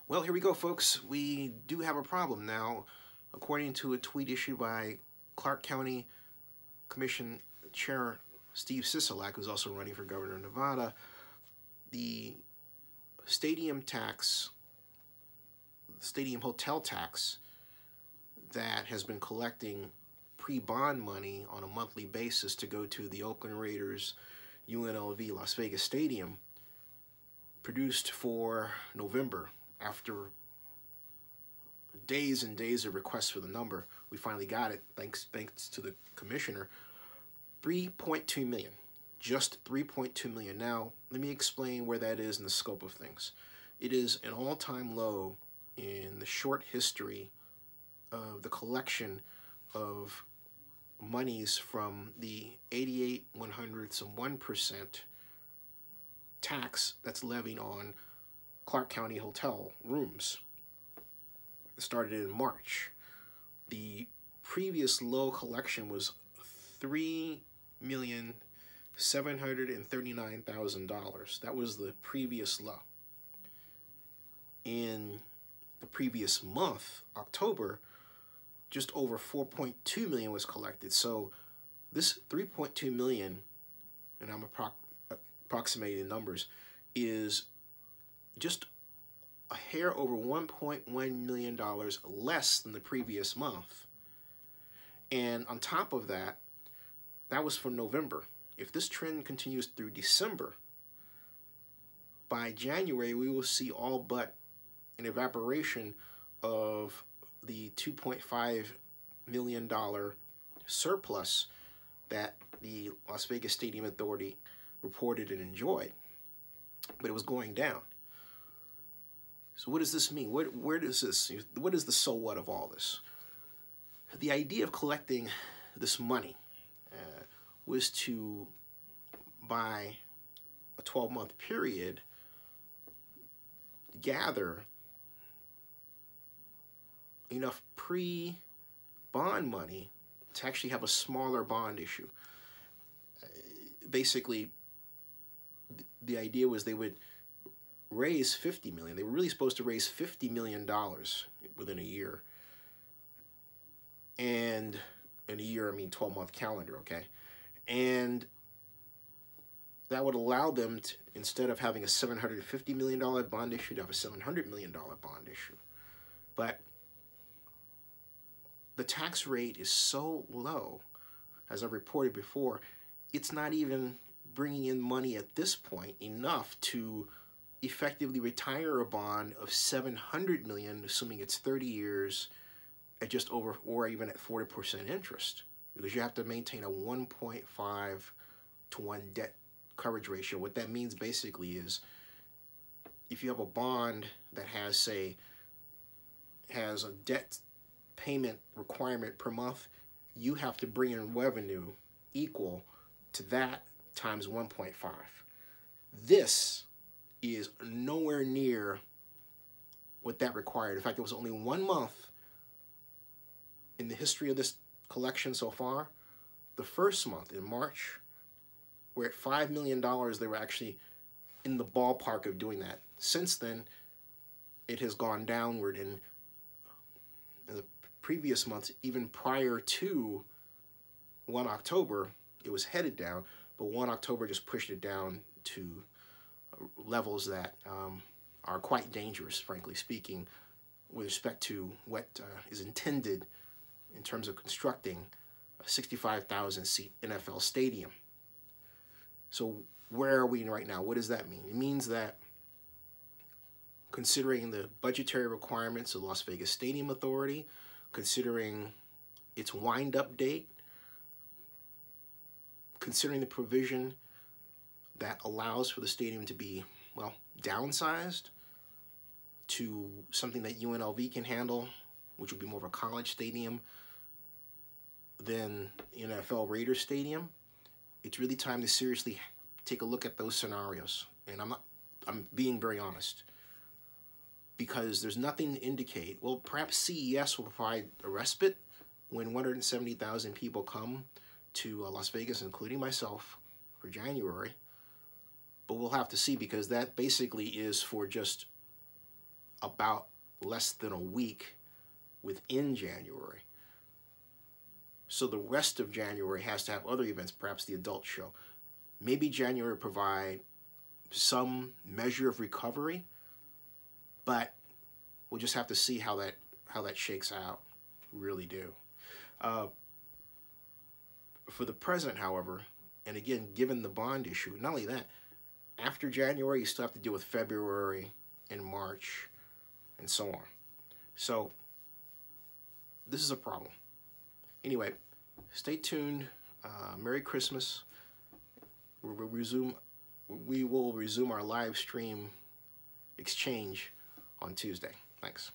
Well, here we go, folks. We do have a problem now. According to a tweet issued by Clark County Commission Chair Steve Sisolak, who's also running for governor of Nevada, the stadium tax, stadium hotel tax that has been collecting pre-bond money on a monthly basis to go to the Oakland Raiders UNLV Las Vegas Stadium, produced for November. After days and days of requests for the number, we finally got it, thanks to the commissioner. 3.2 million, just 3.2 million. Now, let me explain where that is in the scope of things. It is an all-time low in the short history of the collection of monies from the 88 100ths of 1% tax that's levied on Clark County hotel rooms. It started in March. The previous low collection was $3,739,000. That was the previous low. In the previous month, October, just over 4.2 million was collected. So this 3.2 million, and I'm approximating the numbers, is just a hair over $1.1 million less than the previous month. And on top of that, that was for November. If this trend continues through December, by January we will see all but an evaporation of the $2.5 million surplus that the Las Vegas Stadium Authority reported and enjoyed. But it was going down. So what does this mean? What is the so what of all this? The idea of collecting this money was to, by a 12-month period, gather enough pre-bond money to actually have a smaller bond issue. Basically, the idea was they would raise $50 million. They were really supposed to raise $50 million within a year. And in a year, I mean 12-month calendar, okay? And that would allow them to, instead of having a $750 million bond issue, to have a $700 million bond issue. But the tax rate is so low, as I've reported before, it's not even bringing in money at this point enough to effectively retire a bond of $700 million, assuming it's 30 years at just over, or even at 40% interest, because you have to maintain a 1.5 to 1 debt coverage ratio. What that means basically is, if you have a bond that has, say, has a debt payment requirement per month, you have to bring in revenue equal to that times 1.5. This is nowhere near what that required. In fact, it was only 1 month in the history of this collection so far. The first month, in March, we're at $5 million. They were actually in the ballpark of doing that. Since then, it has gone downward. And in the previous months, even prior to 1 October, it was headed down. But 1 October just pushed it down to levels that are quite dangerous, frankly speaking, with respect to what is intended in terms of constructing a 65,000-seat NFL stadium. So where are we right now? What does that mean? It means that, considering the budgetary requirements of the Las Vegas Stadium Authority, considering its wind-up date, considering the provision that allows for the stadium to be, well, downsized to something that UNLV can handle, which would be more of a college stadium than NFL Raiders Stadium, it's really time to seriously take a look at those scenarios. And I'm being very honest, because there's nothing to indicate. Well, perhaps CES will provide a respite when 170,000 people come to Las Vegas, including myself, for January. But we'll have to see, because that basically is for just about less than a week within January. So the rest of January has to have other events, perhaps the adult show. Maybe January provide some measure of recovery, but we'll just have to see how that shakes out. Really do. For the president, however, and again, given the bond issue, not only that, after January, you still have to deal with February and March and so on. So this is a problem. Anyway, stay tuned. Merry Christmas. We will resume our live stream exchange on Tuesday. Thanks.